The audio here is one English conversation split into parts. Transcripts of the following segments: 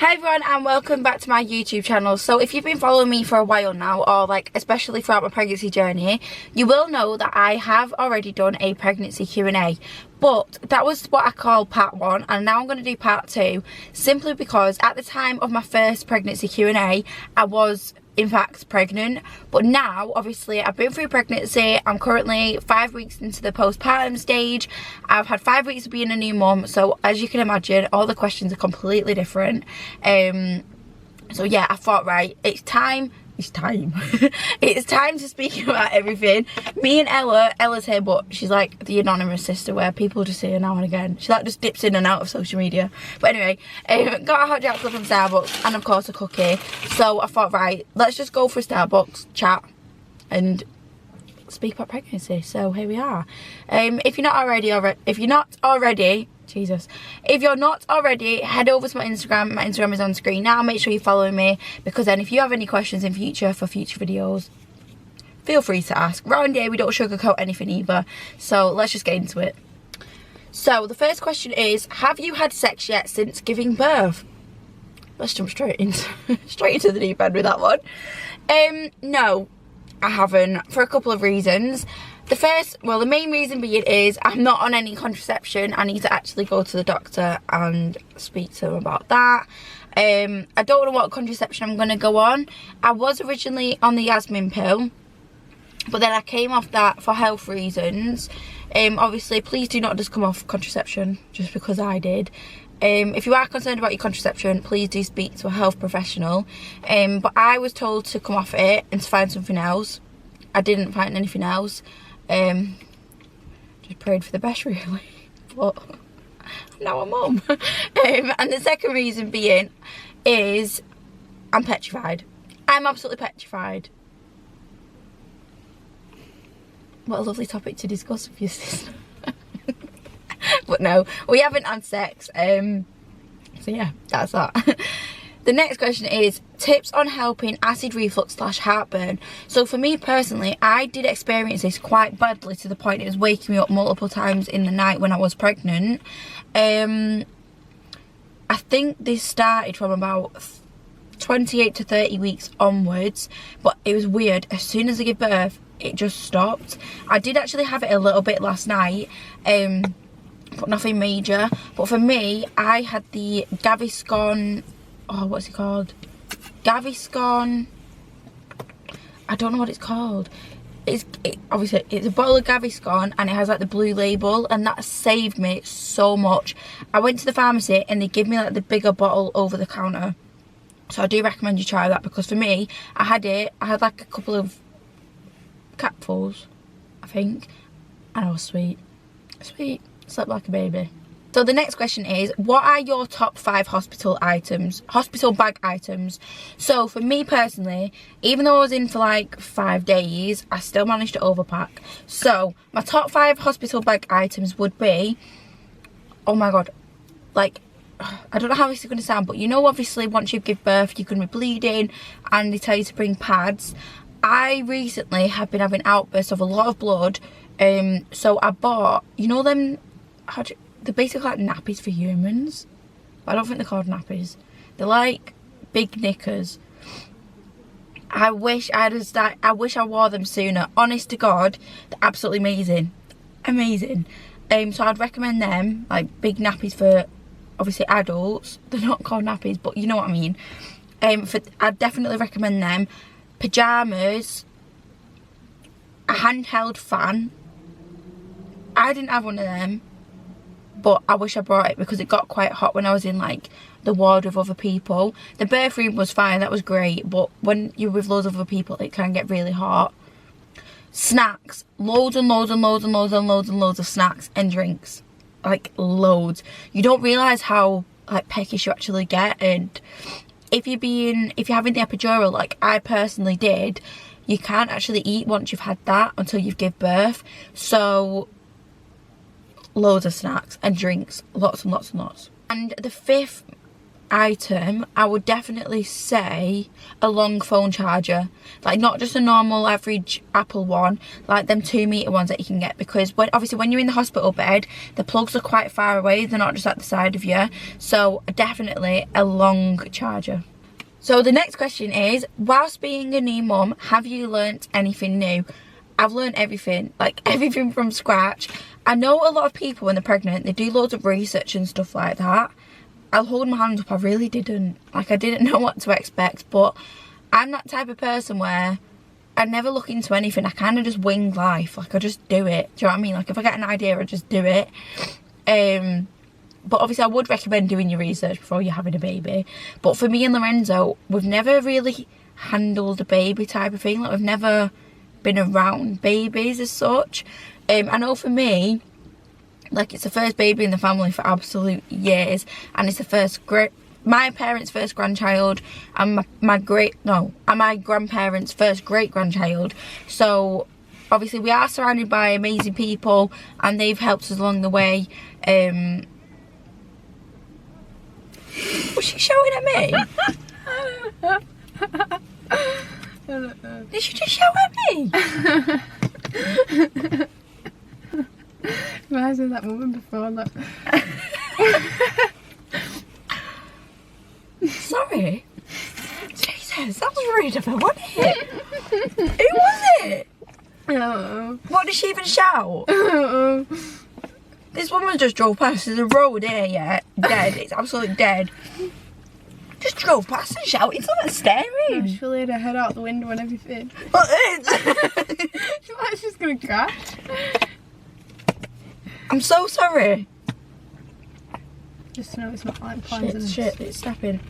Hi everyone and welcome back to my YouTube channel. So if you've been following me for a while now, or like especially throughout my pregnancy journey, you will know that I have already done a pregnancy Q&A. But that was what I call part 1, and now I'm going to do part 2, simply because at the time of my first pregnancy Q&A I was in fact pregnant, but now obviously I've been through pregnancy. I'm currently 5 weeks into the postpartum stage. I've had 5 weeks of being a new mum, so as you can imagine all the questions are completely different. So yeah, I thought, right, it's time it's time to speak about everything. Me and Ella's here, but she's like the anonymous sister where people just see her now and again. She like just dips in and out of social media. But anyway, got a hot chocolate from Starbucks and of course a cookie. So I thought, right, let's just go for Starbucks, chat and speak about pregnancy. So here we are. If you're not already, head over to my Instagram. My Instagram is on screen now. Make sure you follow me, because then if you have any questions in future for future videos, feel free to ask. Round here we don't sugarcoat anything either, so let's just get into it. So the first question is, have you had sex yet since giving birth? Let's jump straight into the deep end with that one. No, I haven't, for a couple of reasons. The main reason being is I'm not on any contraception. I need to actually go to the doctor and speak to them about that. I don't know what contraception I'm going to go on. I was originally on the Yasmin pill, but then I came off that for health reasons. Obviously, please do not just come off contraception just because I did. If you are concerned about your contraception, please do speak to a health professional. But I was told to come off it and to find something else. I didn't find anything else. Just prayed for the best really, but I'm now a mum. And the second reason being is I'm petrified. I'm absolutely petrified. What a lovely topic to discuss with your sister. But no, we haven't had sex. So yeah, that's that. The next question is tips on helping acid reflux / heartburn. So for me personally, I did experience this quite badly to the point it was waking me up multiple times in the night when I was pregnant. I think this started from about 28 to 30 weeks onwards, but it was weird. As soon as I gave birth, it just stopped. I did actually have it a little bit last night, but nothing major. But for me, I had the Scone. Oh, what's it called? Scone. I don't know what it's called. Obviously it's a bottle of Scone and it has like the blue label, and that saved me so much. I went to the pharmacy and they give me like the bigger bottle over the counter. So I do recommend you try that, because for me, I had like a couple of capfuls, I think, and I was sweet, slept like a baby. So the next question is, what are your top 5 hospital bag items? So for me personally, even though I was in for like 5 days, I still managed to overpack. So my top 5 hospital bag items would be, oh my god, like, I don't know how this is going to sound, but you know, obviously once you give birth you're going to be bleeding and they tell you to bring pads. I recently have been having outbursts of a lot of blood, so I bought, you know them, they're basically like nappies for humans. I don't think they're called nappies. They're like big knickers. I wish I wore them sooner. Honest to God, they're absolutely amazing. So I'd recommend them, like big nappies for obviously adults. They're not called nappies, but you know what I mean. I'd definitely recommend them. Pyjamas, a handheld fan. I didn't have one of them, but I wish I brought it because it got quite hot when I was in like the ward with other people. The birth room was fine, that was great, but when you're with loads of other people it can get really hot. Snacks, loads of snacks and drinks, like loads. You don't realise how like peckish you actually get, and if you're having the epidural like I personally did, you can't actually eat once you've had that until you've give birth. So loads of snacks and drinks, lots and lots. And the 5th item, I would definitely say a long phone charger. Like, not just a normal average Apple one, like them 2-meter ones that you can get, because obviously when you're in the hospital bed, the plugs are quite far away, they're not just at the side of you. So definitely a long charger. So the next question is, whilst being a new mum, have you learnt anything new? I've learnt everything, like everything from scratch. I know a lot of people when they're pregnant, they do loads of research and stuff like that. I'll hold my hands up, I really didn't. Like, I didn't know what to expect, but I'm that type of person where I never look into anything. I kind of just wing life. Like, I just do it. Do you know what I mean? Like, if I get an idea, I just do it. But obviously I would recommend doing your research before you're having a baby. But for me and Lorenzo, we've never really handled a baby type of thing. Like, we've never been around babies as such. I know for me, like, it's the first baby in the family for absolute years, and it's the first my parents' first grandchild, and my grandparents' first great grandchild. So obviously we are surrounded by amazing people, and they've helped us along the way. Was she shouting at me? I don't know. Did she just shout at me? Reminds me of that woman before, look. Sorry. Jesus, that was rude of her, wasn't it? Who was it? Oh. What did she even shout? Oh. This woman just drove past. There's a road here, yeah. Dead. It's absolutely dead. Just drove past and shouted something staring. She laid her head out the window and everything. What is? She thought she was going to crash. I'm so sorry. Just to know it's not like poisonous. Shit, it's snapping.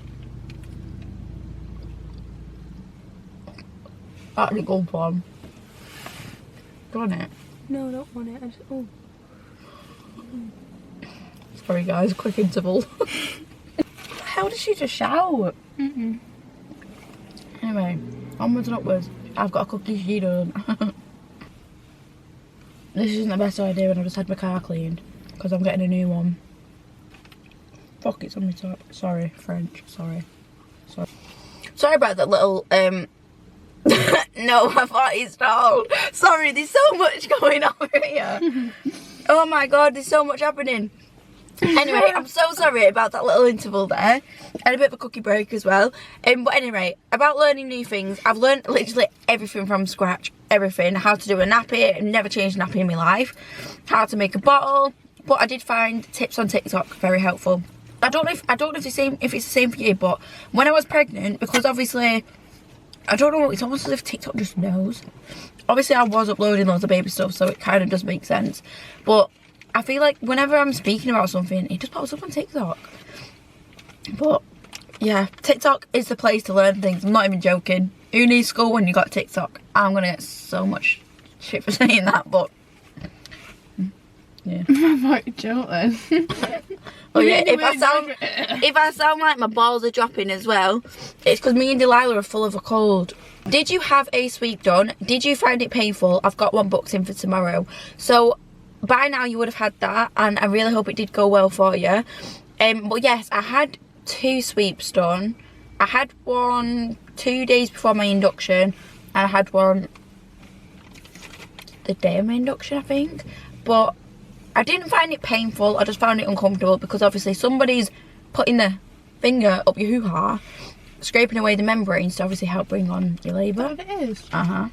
That's a good one. Go on it. No, I don't want it. I just, oh. Sorry guys, quick interval. How did she just shout? Anyway, onwards and upwards. I've got a cookie sheet on. This isn't the best idea when I just had my car cleaned, because I'm getting a new one. Fuck, it's on my top. Sorry, French. Sorry. Sorry about that little, no, my thought is stalled. Sorry, there's so much going on here. Oh my god, there's so much happening. Anyway, I'm so sorry about that little interval there. And a bit of a cookie break as well. But anyway, about learning new things, I've learned literally everything from scratch. Everything. How to do a nappy. I've never changed a nappy in my life. How to make a bottle. But I did find tips on TikTok very helpful. I don't know if it's the same for you, but when I was pregnant, because obviously, I don't know, it's almost as if TikTok just knows. Obviously I was uploading loads of baby stuff, so it kind of does make sense. But I feel like whenever I'm speaking about something, it just pops up on TikTok. But yeah, TikTok is the place to learn things. I'm not even joking. Who needs school when you got TikTok? I'm gonna get so much shit for saying that, but yeah. I thought you then. Oh yeah, if I sound like my balls are dropping as well, it's because me and Delilah are full of a cold. Did you have a sweep done? Did you find it painful? I've got one booked in for tomorrow. So by now you would have had that, and I really hope it did go well for you. But yes, I had 2 sweeps done. I had one 2 days before my induction, and I had one the day of my induction, I think. But I didn't find it painful, I just found it uncomfortable, because obviously somebody's putting the finger up your hoo-ha, scraping away the membranes to obviously help bring on your labour. Is that what it is? Uh-huh.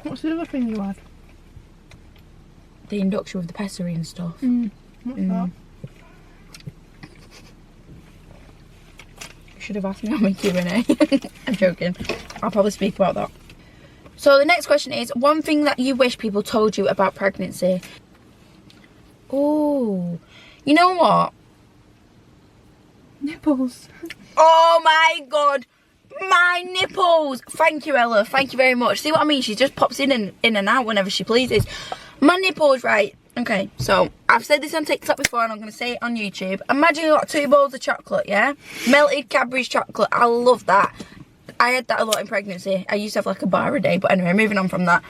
What's the other thing you had? The induction with the pessary and stuff. What's that? You should have asked me on my Q&A. I'm joking. I'll probably speak about that. So the next question is, one thing that you wish people told you about pregnancy. Oh, you know what? Nipples. Oh my god, my nipples. Thank you, Ella. Thank you very much. See what I mean? She just pops in and out whenever she pleases. My nipples, right? Okay, so I've said this on TikTok before, and I'm going to say it on YouTube. Imagine you got 2 bowls of chocolate, yeah? Melted Cadbury's chocolate. I love that. I had that a lot in pregnancy. I used to have like a bar a day, but anyway, moving on from that.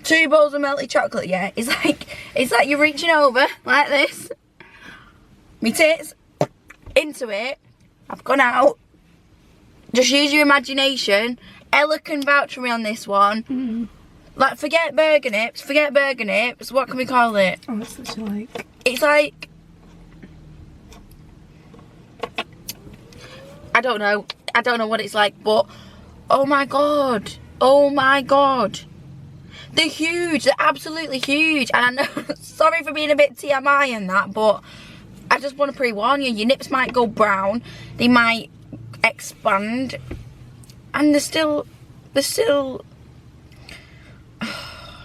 2 bowls of melted chocolate, yeah? It's like you're reaching over like this. Me tits. into it. I've gone out. Just use your imagination. Ella can vouch for me on this one. Like, forget burger nips. What can we call it? Oh, it's literally like... It's like... I don't know what it's like, but... Oh my god. They're huge. They're absolutely huge. And I know... Sorry for being a bit TMI and that, but... I just want to pre-warn you. Your nips might go brown. They might expand. And they're still...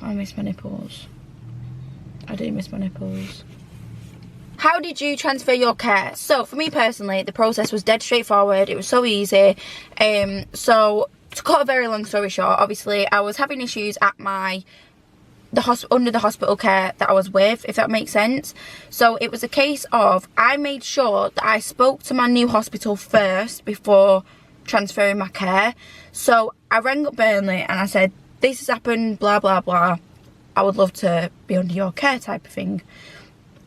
I miss my nipples. I do miss my nipples. How did you transfer your care? So for me personally, the process was dead straightforward. It was so easy. So to cut a very long story short, obviously I was having issues at under the hospital care that I was with, if that makes sense. So it was a case of, I made sure that I spoke to my new hospital first before transferring my care. So I rang up Burnley and I said, this has happened, blah blah blah, I would love to be under your care, type of thing.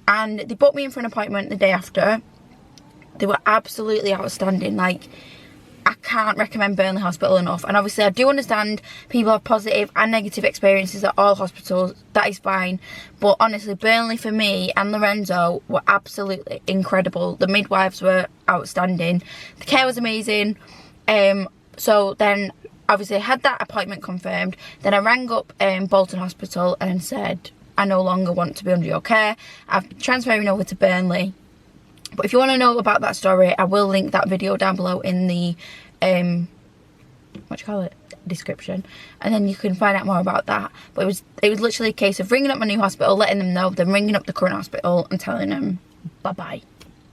And they booked me in for an appointment the day after. They were absolutely outstanding. Like, I can't recommend Burnley Hospital enough. And obviously I do understand people have positive and negative experiences at all hospitals. That is fine. But honestly, Burnley for me and Lorenzo were absolutely incredible. The midwives were outstanding. The care was amazing. So then obviously I had that appointment confirmed. Then I rang up Bolton Hospital and said, I no longer want to be under your care. I'm transferring over to Burnley. But if you want to know about that story, I will link that video down below in the description, and then you can find out more about that. But it was literally a case of ringing up my new hospital, letting them know, then ringing up the current hospital and telling them bye-bye.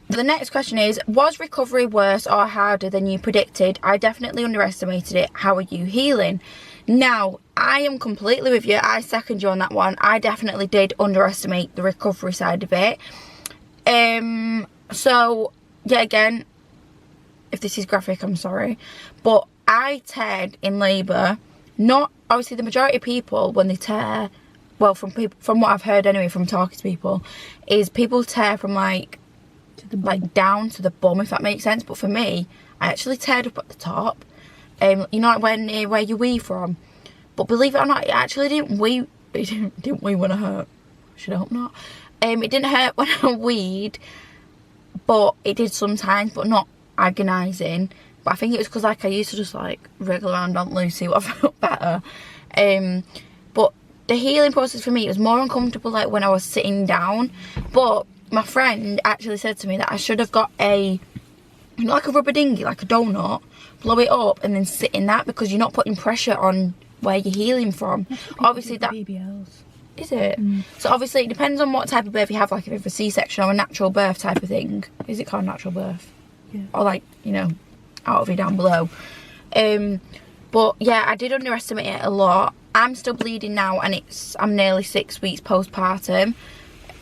The next question is, was recovery worse or harder than you predicted? I definitely underestimated it. How are you healing? Now, I am completely with you. I second you on that one. I definitely did underestimate the recovery side of it. So, yeah, again, if this is graphic, I'm sorry. But I teared in labour. Not, obviously, the majority of people, when they tear, well, from what I've heard anyway, from talking to people, is people tear from, like down to the bum, if that makes sense. But for me, I actually teared up at the top. You know, like where you wee from. But believe it or not, it actually didn't wee. It didn't wee when I hurt. Should I hope not? It didn't hurt when I weed, but it did sometimes, but not agonising. But I think it was because, like, I used to just, like, wriggle around on Lucy what I felt better. But the healing process for me, it was more uncomfortable, like, when I was sitting down. But my friend actually said to me that I should have got like a rubber dinghy, like a donut, blow it up and then sit in that, because you're not putting pressure on where you're healing from. Obviously that... BBLs. Is it? So obviously it depends on what type of birth you have, like if it's a C-section or a natural birth type of thing. Is it called natural birth? Yeah. Or like, you know, out of it down below. But yeah, I did underestimate it a lot. I'm still bleeding now and I'm nearly 6 weeks postpartum.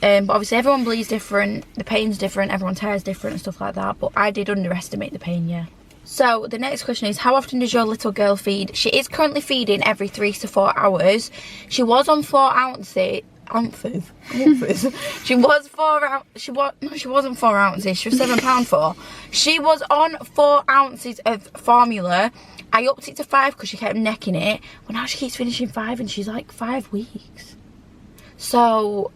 But obviously everyone bleeds different, the pain's different, everyone tears different and stuff like that. But I did underestimate the pain, yeah. So the next question is, how often does your little girl feed? She is currently feeding every 3 to 4 hours. She was on 4 ounces. She wasn't 4 ounces. She was £7 She was on 4 ounces of formula. I upped it to 5 because she kept necking it. Well, now she keeps finishing 5 and she's like 5 weeks. So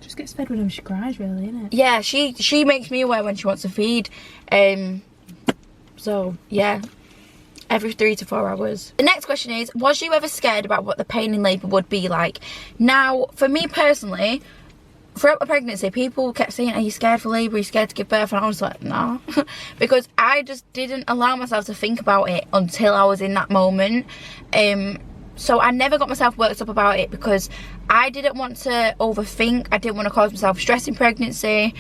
just gets fed whenever she cries, really, innit? Yeah, she makes me aware when she wants to feed. So yeah, every 3 to 4 hours. The next question is, was you ever scared about what the pain in labour would be like? Now, for me personally, throughout my pregnancy, people kept saying, are you scared for labour? Are you scared to give birth? And I was like, no. Because I just didn't allow myself to think about it until I was in that moment. So I never got myself worked up about it because I didn't want to overthink. I didn't want to cause myself stress in pregnancy.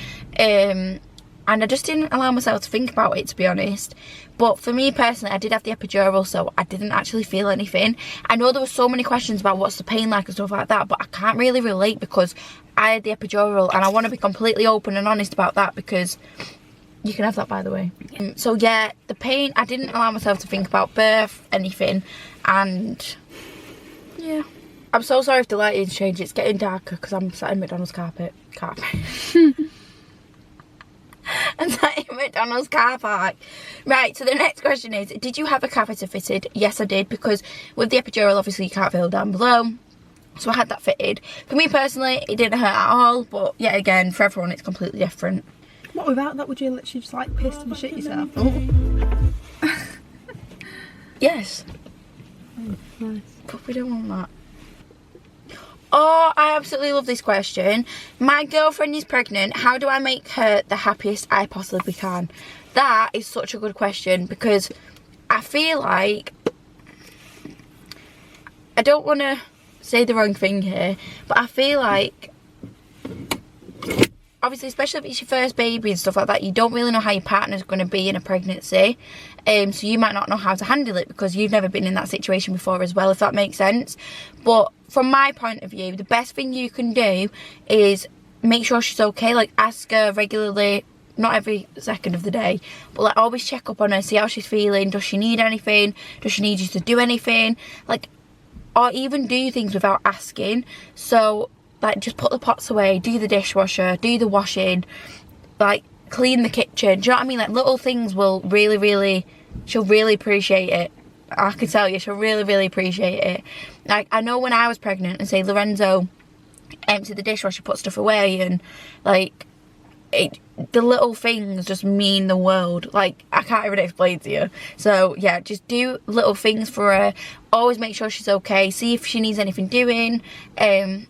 And I just didn't allow myself to think about it, to be honest. But for me personally, I did have the epidural, so I didn't actually feel anything. I know there were so many questions about what's the pain like and stuff like that, but I can't really relate because I had the epidural, and I want to be completely open and honest about that because you can have that, by the way. So yeah, the pain, I didn't allow myself to think about birth, anything, and yeah. I'm so sorry if the lighting's changed. It's getting darker because I'm sat in McDonald's carpet. and sat in McDonald's car park. Right, so the next question is, did you have a catheter fitted? Yes, I did, because with the epidural, obviously you can't feel down below. So I had that fitted. For me personally, it didn't hurt at all, but yet again, for everyone, it's completely different. What, without that, would you literally just like piss and shit yourself? Yes. Oh, nice. But we don't want that. Oh, I absolutely love this question. My girlfriend is pregnant. How do I make her the happiest I possibly can? That is such a good question, because I feel like, I don't want to say the wrong thing here, but I feel like, obviously, especially if it's your first baby and stuff like that, you don't really know how your partner's going to be in a pregnancy. So you might not know how to handle it because you've never been in that situation before as well, if that makes sense. But from my point of view, the best thing you can do is make sure she's okay. Like, ask her regularly, not every second of the day, but like always check up on her, see how she's feeling. Does she need anything? Does she need you to do anything? Like, or even do things without asking. So like, just put the pots away, do the dishwasher, do the washing, like clean the kitchen. Do you know what I mean? Like, little things will really, she'll really appreciate it. I can tell you, she'll really appreciate it. Like, I know when I was pregnant and say Lorenzo emptied the dishwasher, put stuff away, and like, the little things just mean the world. Like, I can't even explain to you. So yeah, just do little things for her. Always make sure she's okay. See if she needs anything doing, and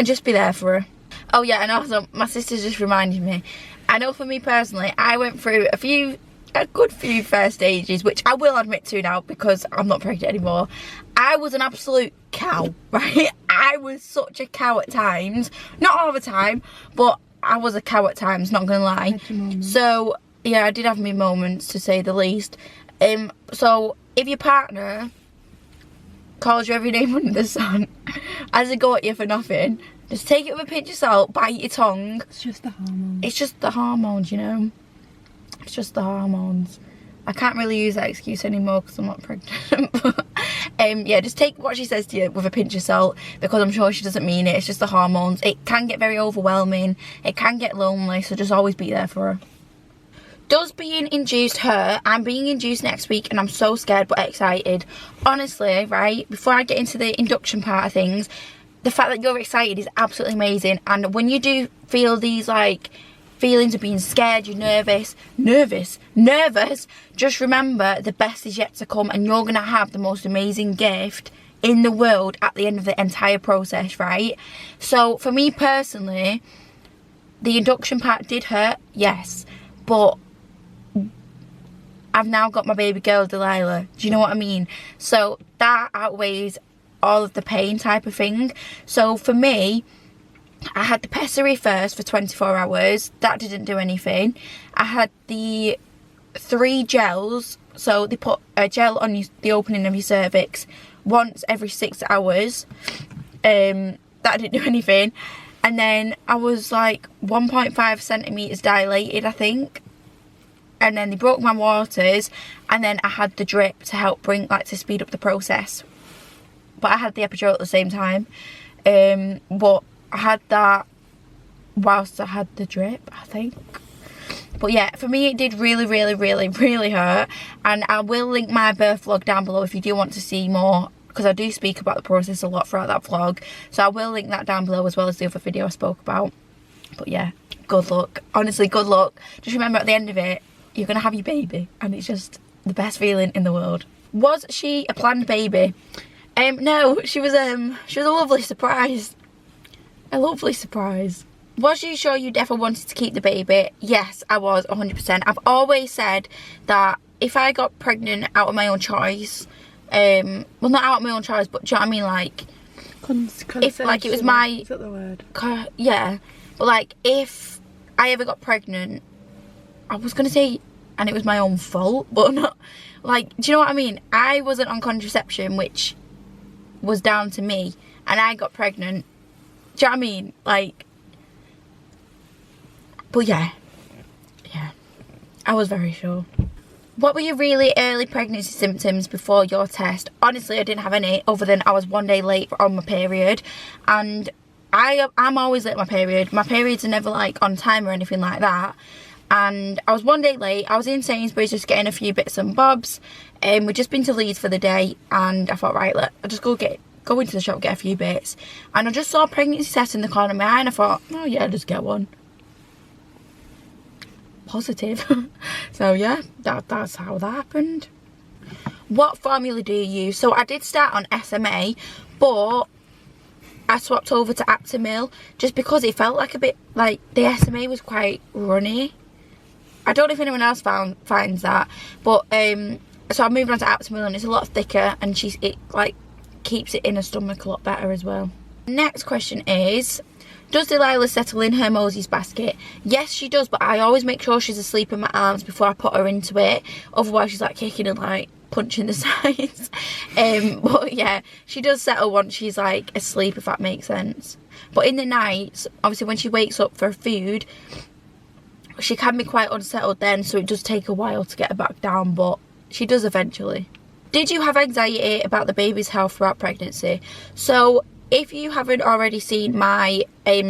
just be there for her. Oh yeah, and also my sister's just reminded me, I know for me personally, I went through a good few first stages, which I will admit to now because I'm not pregnant anymore. I was an absolute cow, right? I was such a cow at times. Not all the time, but I was a cow at times, not gonna lie. So yeah, I did have me moments, to say the least. So if your partner calls you every name under the sun, has a go at you for nothing, just take it with a pinch of salt, bite your tongue. It's just the hormones. It's just the hormones, you know. It's just the hormones. I can't really use that excuse anymore because I'm not pregnant. But yeah, just take what she says to you with a pinch of salt, because I'm sure she doesn't mean it. It's just the hormones. It can get very overwhelming. It can get lonely, so just always be there for her. Does being induced hurt? I'm being induced next week and I'm so scared but excited. Honestly, right, before I get into the induction part of things, the fact that you're excited is absolutely amazing. And when you do feel these like feelings of being scared, you're nervous, just remember the best is yet to come, and you're gonna have the most amazing gift in the world at the end of the entire process, right? So for me personally, the induction part did hurt, yes, but I've now got my baby girl Delilah. Do you know what I mean? So that outweighs all of the pain type of thing. So for me, I had the pessary first for 24 hours. That didn't do anything. I had the 3 gels. So they put a gel on the opening of your cervix once every 6 hours. That didn't do anything. And then I was like 1.5 centimetres dilated, I think. And then they broke my waters, and then I had the drip to help to speed up the process. But I had the epidural at the same time. But I had that whilst I had the drip, I think. But yeah, for me it did really hurt. And I will link my birth vlog down below if you do want to see more, because I do speak about the process a lot throughout that vlog. So I will link that down below, as well as the other video I spoke about. But yeah, good luck. Honestly, good luck. Just remember, at the end of it, you're gonna have your baby, and it's just the best feeling in the world. Was she a planned baby? No, she was a lovely surprise. A lovely surprise. Was you sure you definitely wanted to keep the baby? Yes, I was, 100%. I've always said that if I got pregnant out of my own choice, well, not out of my own choice, but do you know what I mean, like, if like it was my, is that the word? Yeah, but like if I ever got pregnant, I was gonna say, and it was my own fault, but not, like, do you know what I mean? I wasn't on contraception, which was down to me, and I got pregnant. Do you know what I mean? Like, but yeah, I was very sure. What were your really early pregnancy symptoms before your test? Honestly, I didn't have any, other than I was 1 day late on my period, and I'm always late on my period. My periods are never like on time or anything like that. and I was one day late. I was in Sainsbury's just getting a few bits and bobs, and we'd just been to Leeds for the day, and I thought, right, I'll just go into the shop, get a few bits, and I just saw a pregnancy test in the corner of my eye, and I thought, oh yeah, just get one. Positive. So yeah, that's how that happened. What formula do you use? So I did start on SMA, but I swapped over to Aptamil just because it felt like a bit like the SMA was quite runny. I don't know if anyone else finds that, but so I moved on to Aptamil, and it's a lot thicker, and it like keeps it in her stomach a lot better as well. Next question is, does Delilah settle in her Moses basket? Yes, she does, but I always make sure she's asleep in my arms before I put her into it. Otherwise, she's like kicking and like punching the sides. But yeah, she does settle once she's like asleep, if that makes sense. But in the nights, obviously when she wakes up for food, she can be quite unsettled then, so it does take a while to get her back down, but she does eventually. Did you have anxiety about the baby's health throughout pregnancy? So if you haven't already seen my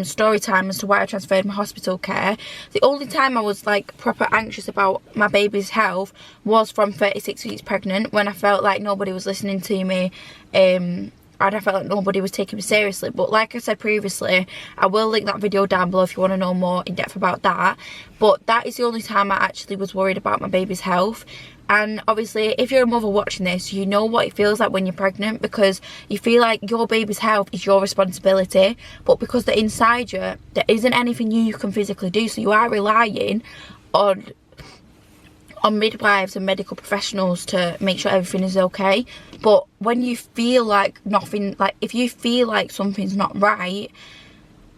story time as to why I transferred my hospital care, the only time I was like proper anxious about my baby's health was from 36 weeks pregnant, when I felt like nobody was listening to me, and I felt like nobody was taking me seriously. But like I said previously, I will link that video down below if you want to know more in depth about that. But that is the only time I actually was worried about my baby's health. And obviously, if you're a mother watching this, you know what it feels like when you're pregnant, because you feel like your baby's health is your responsibility, but because they're inside you, there isn't anything you can physically do, so you are relying on midwives and medical professionals to make sure everything is okay. But when you feel like nothing, like if you feel like something's not right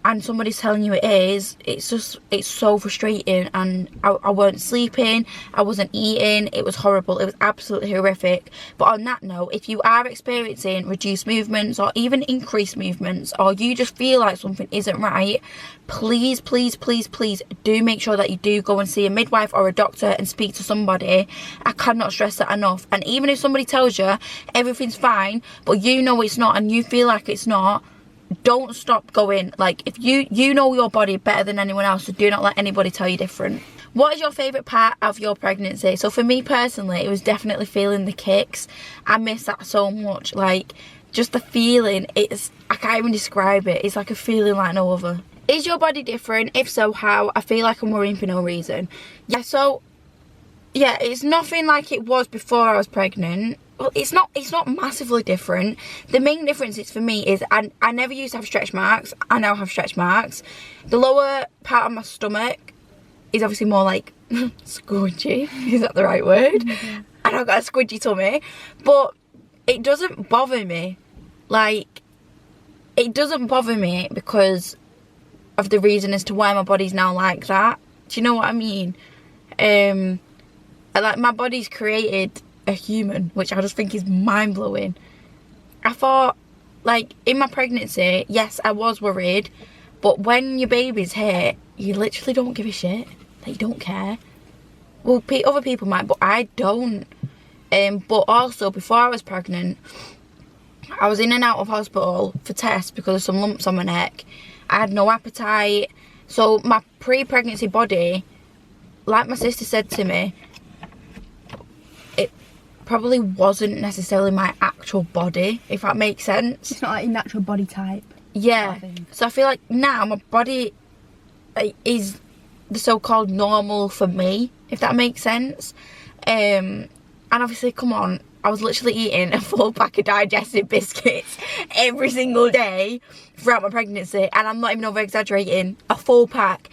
and somebody's telling you it is, it's so frustrating. And I weren't sleeping, I wasn't eating, it was horrible, it was absolutely horrific. But on that note, if you are experiencing reduced movements or even increased movements, or you just feel like something isn't right, please do make sure that you do go and see a midwife or a doctor and speak to somebody. I cannot stress that enough. And even if somebody tells you everything's fine, but you know it's not, and you feel like it's not, don't stop going. Like, if you know your body better than anyone else, so do not let anybody tell you different. What is your favourite part of your pregnancy? So for me personally, it was definitely feeling the kicks. I miss that so much. Like, just the feeling, I can't even describe it. It's like a feeling like no other. Is your body different? If so, how? I feel like I'm worrying for no reason. Yeah, so yeah, it's nothing like it was before I was pregnant. Well, it's not massively different. The main difference is for me is I never used to have stretch marks. I now have stretch marks. The lower part of my stomach is obviously more like squidgy. Is that the right word? Mm-hmm. And I've got a squidgy tummy, but it doesn't bother me. Like, it doesn't bother me because of the reason as to why my body's now like that. Do you know what I mean? Like, my body's created a human, which I just think is mind-blowing. I thought, like, in my pregnancy, yes, I was worried, but when your baby's here, you literally don't give a shit. Like, you don't care. Well, other people might, but I don't. But also, before I was pregnant, I was in and out of hospital for tests because of some lumps on my neck. I had no appetite. So my pre-pregnancy body, like my sister said to me, probably wasn't necessarily my actual body, if that makes sense. It's not like your natural body type. Yeah. So I feel like now my body is the so-called normal for me, if that makes sense. And obviously, come on, I was literally eating a full pack of digestive biscuits every single day throughout my pregnancy, and I'm not even over exaggerating, a full pack.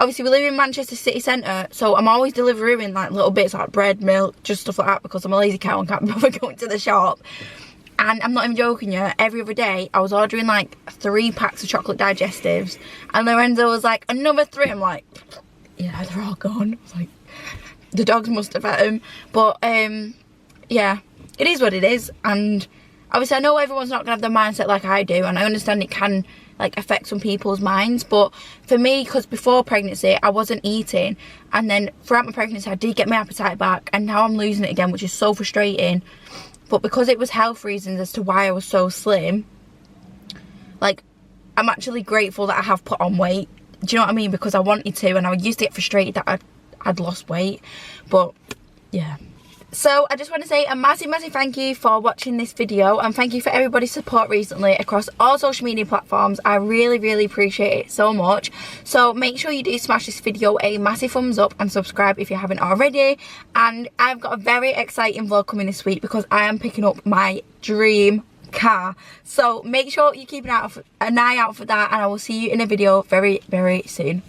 Obviously, we live in Manchester city centre, so I'm always delivering like little bits like bread, milk, just stuff like that, because I'm a lazy cow and can't be bothered going to the shop. And I'm not even joking you, every other day I was ordering like 3 packs of chocolate digestives, and Lorenzo was like, another 3. I'm like, yeah, they're all gone. I was like, the dogs must have had them. But yeah, it is what it is. And obviously I know everyone's not going to have the mindset like I do, and I understand it can like affect some people's minds, but for me, because before pregnancy I wasn't eating, and then throughout my pregnancy I did get my appetite back, and now I'm losing it again, which is so frustrating. But because it was health reasons as to why I was so slim, like, I'm actually grateful that I have put on weight. Do you know what I mean? Because I wanted to, and I used to get frustrated that I'd lost weight. But yeah. So I just want to say a massive thank you for watching this video, and thank you for everybody's support recently across all social media platforms. I really appreciate it so much. So make sure you do smash this video a massive thumbs up and subscribe if you haven't already. And I've got a very exciting vlog coming this week because I am picking up my dream car. So make sure you keep an eye out for that, and I will see you in a video very soon.